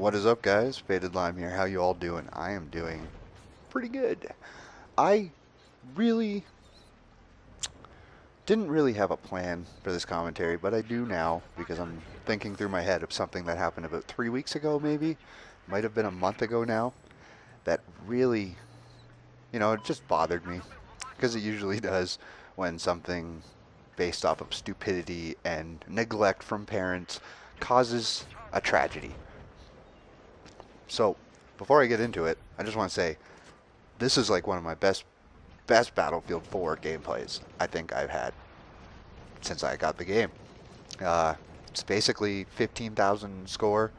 What is up, guys? Fatedlime here. How you all doing? I am doing pretty good. I really didn't really have a plan for this commentary, but I do now because I'm thinking through my head of something that happened about 3 weeks ago, maybe. Might have been a month ago now. That really, it just bothered me because it usually does when something based off of stupidity and neglect from parents causes a tragedy. So, before I get into it, I just want to say this is like one of my best Battlefield 4 gameplays I think I've had since I got the game. It's basically 15,000 score,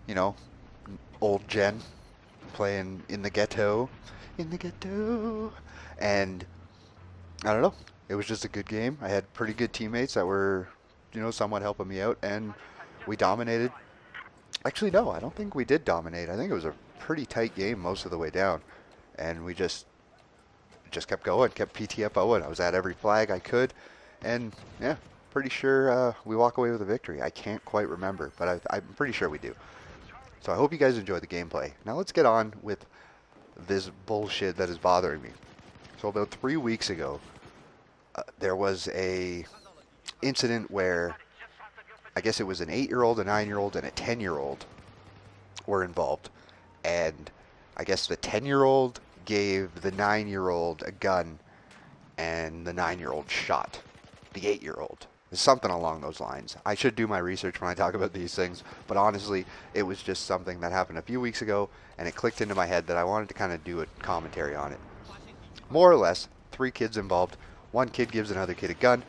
you know, old gen, playing in the ghetto, and I don't know. It was just a good game. I had pretty good teammates that were, somewhat helping me out, and we dominated. Actually, no, I don't think we did dominate. I think it was a pretty tight game most of the way down, and we just kept going, kept PTFOing. I was at every flag I could, and yeah, pretty sure we walk away with a victory. I can't quite remember, but I'm pretty sure we do. So I hope you guys enjoy the gameplay. Now let's get on with this bullshit that is bothering me. So about 3 weeks ago, there was a incident where I guess it was an 8-year-old, a 9-year-old, and a 10-year-old were involved. And I guess the 10-year-old gave the 9-year-old a gun, and the 9-year-old shot the 8-year-old. Something along those lines. I should do my research when I talk about these things, but honestly, it was just something that happened a few weeks ago, and it clicked into my head that I wanted to kind of do a commentary on it. More or less, 3 kids involved. One kid gives another kid a gun.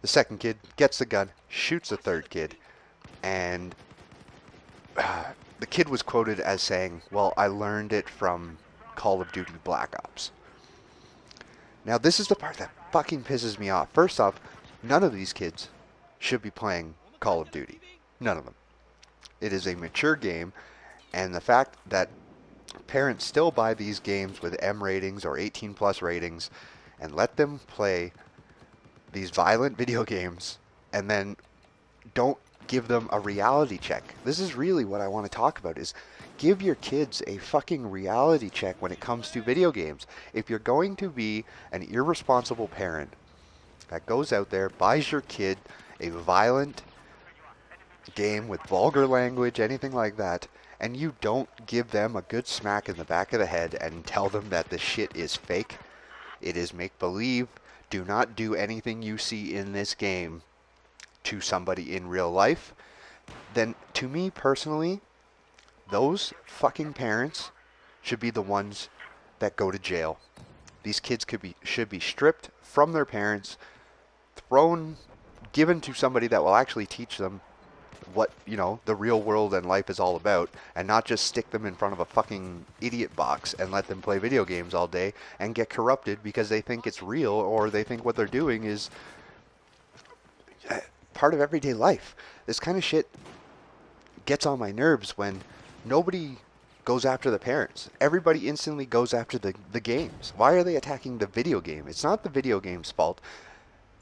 The second kid gets the gun, shoots the third kid, and the kid was quoted as saying, "Well, I learned it from Call of Duty Black Ops." Now, this is the part that fucking pisses me off. First off, none of these kids should be playing Call of Duty. None of them. It is a mature game, and the fact that parents still buy these games with M ratings or 18 plus ratings and let them play these violent video games and then don't give them a reality check. This is really what I want to talk about, is give your kids a fucking reality check when it comes to video games. If you're going to be an irresponsible parent that goes out there, buys your kid a violent game with vulgar language, anything like that, and you don't give them a good smack in the back of the head and tell them that the shit is fake, it is make-believe, do not do anything you see in this game to somebody in real life, then to me personally, those fucking parents should be the ones that go to jail. These kids should be stripped from their parents, given to somebody that will actually teach them what, the real world and life is all about, and not just stick them in front of a fucking idiot box and let them play video games all day and get corrupted because they think it's real, or they think what they're doing is part of everyday life. This kind of shit gets on my nerves when nobody goes after the parents. Everybody instantly goes after the games. Why are they attacking the video game? It's not the video game's fault.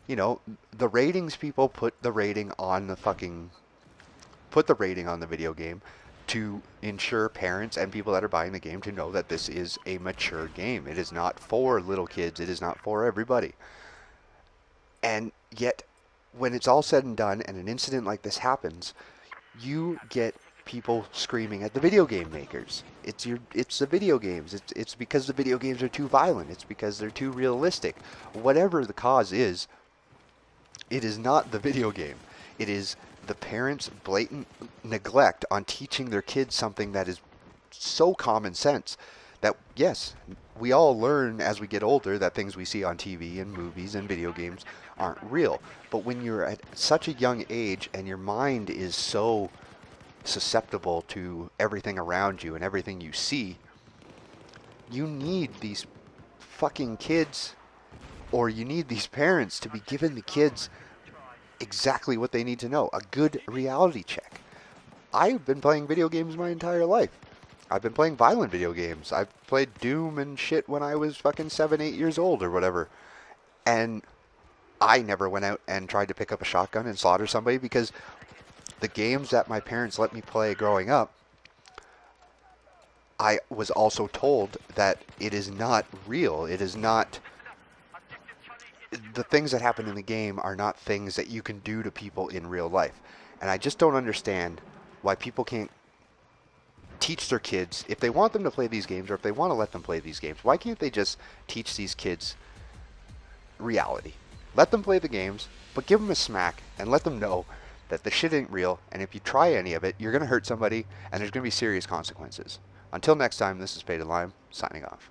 The ratings people put the rating on the video game to ensure parents and people that are buying the game to know that this is a mature game. It is not for little kids. It is not for everybody. And yet, when it's all said and done and an incident like this happens, you get people screaming at the video game makers. It's the video games. It's because the video games are too violent. It's because they're too realistic. Whatever the cause is, it is not the video game. It is the parents' blatant neglect on teaching their kids something that is so common sense that, yes, we all learn as we get older that things we see on TV and movies and video games aren't real. But when you're at such a young age and your mind is so susceptible to everything around you and everything you see, you need these fucking kids, or you need these parents to be giving the kids exactly what they need to know, a good reality check. I've been playing video games my entire life. I've been playing violent video games. I've played Doom and shit when I was fucking 7, 8 years old or whatever. And I never went out and tried to pick up a shotgun and slaughter somebody, because the games that my parents let me play growing up I was also told that it is not real. It is not, the things that happen in the game are not things that you can do to people in real life. And I just don't understand why people can't teach their kids, if they want them to play these games or if they want to let them play these games, why can't they just teach these kids reality? Let them play the games, but give them a smack and let them know that the shit ain't real, and if you try any of it, you're going to hurt somebody, and there's going to be serious consequences. Until next time, this is Fatedlime, signing off.